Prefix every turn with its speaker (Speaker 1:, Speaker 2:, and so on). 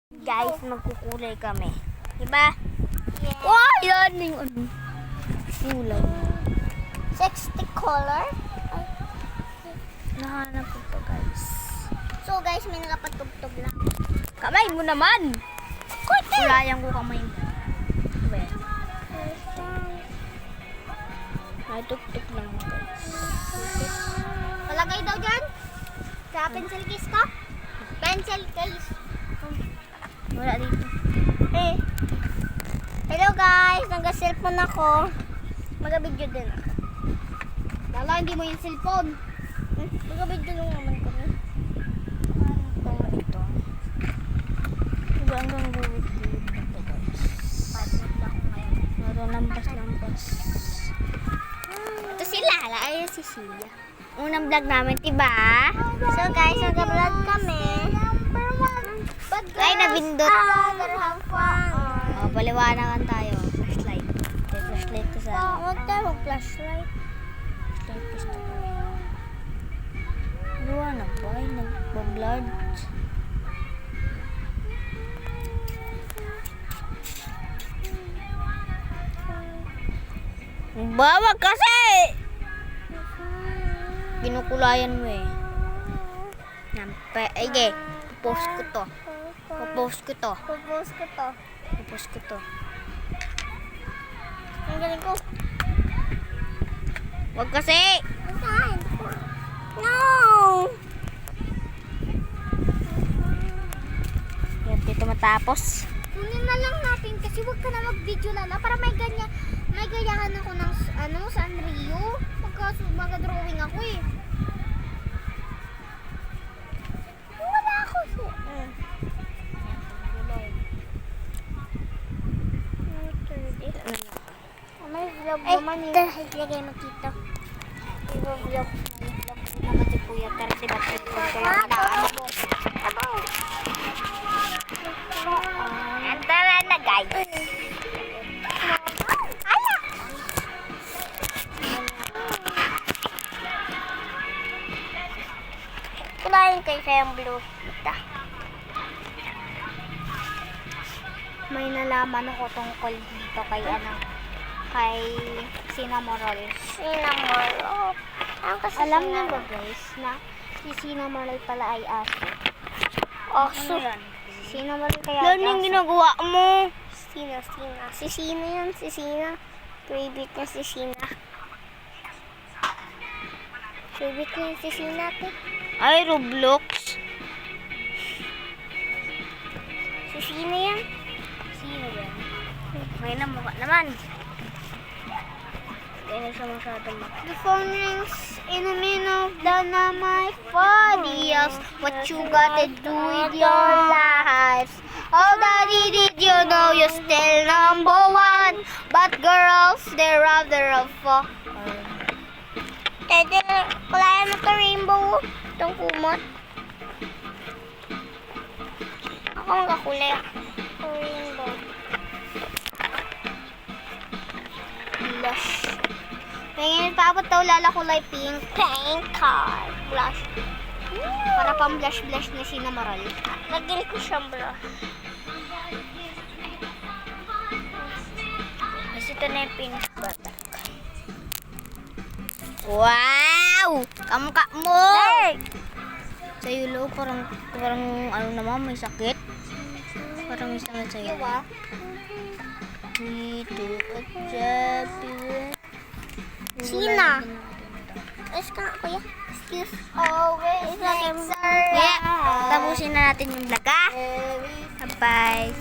Speaker 1: Guys, magkukulay kami. Diba?
Speaker 2: Yeah.
Speaker 1: Wow, yan yung ano. Kulay.
Speaker 2: 60 color.
Speaker 1: Nahanap ko pa, guys.
Speaker 2: So guys, may nakapatugtog lang.
Speaker 1: Kamay mo naman! Kulayan ko kamay mo. Diba yan? Natugtog lang, guys.
Speaker 2: Palagay daw dyan. Sa pencil case ka? Pencil case.
Speaker 1: Wala dito.
Speaker 2: Eh. Hello guys, nag-cellphone ako. Mag-video din ako. Lala, hindi mo yung cellphone. Mag-video lang naman kami.
Speaker 1: Ano ito? Diba hanggang guwit-guwit na ito, guys.
Speaker 2: Patnot na ako ngayon.
Speaker 1: Meron lampas-lampas.
Speaker 2: Ito si Lala, ayun si Sia.
Speaker 1: Unang vlog namin, diba?
Speaker 2: So guys, nag-vlog kami. Number 1.
Speaker 1: Ay, nabindot.
Speaker 2: Have fun.
Speaker 1: Oh, paliwanagan tayo. Flashlight. Okay, flashlight ko sa
Speaker 2: Huwag tayo mag-flashlight.
Speaker 1: flashlight gusto ko. Luwa na ba? Ay, nagpa-blurred. Bawag kasi! Kinukulayan mo eh. Ay, post ko to. Post ko to.
Speaker 2: Propose ko to.
Speaker 1: Post ko to.
Speaker 2: Ang galing ko.
Speaker 1: Wag kasi!
Speaker 2: Saan? No!
Speaker 1: Yan, dito matapos.
Speaker 2: Kunin na lang natin kasi wag ka na mag-video Lala para may ganyan. May gayahan ako ng Sanrio. Mag-drawing ako eh. Wala ako. May vlog naman eh. Lagay mo dito. I-vlog naman si Kuya. Pero si Batik ko. Kaya kailangan mo.
Speaker 1: Antara na, guys.
Speaker 2: Kulayan kayo sa yung blue. May nalaman ako tungkol dito kay kay Cinnamoroll. Cinnamoroll. Alam niyo ba guys na si Cinnamoroll pala ay aso? Aso? Cinnamoroll kaya
Speaker 1: Yan yung ginagawa mo.
Speaker 2: Sina. Si Sina yan, si Sina. Favorite niya si Sina. Favorite niya si Sina, te.
Speaker 1: Ay, Roblox.
Speaker 2: Si Sina yan.
Speaker 1: Sino yan? May namukha naman. Kaya siya masyadong maka.
Speaker 2: The phone rings in the middle of the night, my body yells, what you gotta do with your life? Oh, daddy, did you know you're still number 1? But girls, they're rather of fun. Dede, kulayan mo to rainbow. Itong kumot. Ako magkakulay. Rainbow. Blush. Ngayon pa daw Lala kulay pink. Pink card. Blush. Para pang blush-blush na Cinnamoroll. Lagyan ko siyang blush.
Speaker 1: Kasi ito na yung pink batak. Wow! Kamukha mo!
Speaker 2: Hey!
Speaker 1: Sa yulo, parang ano naman, may sakit. Parang may sakit sa yulo.
Speaker 2: Diba?
Speaker 1: Dito at sabi.
Speaker 2: Sina. Ayos ka nga, kuya. Excuse. Always like sir.
Speaker 1: Yeah, tapusin na natin yung vlog, ha? Bye!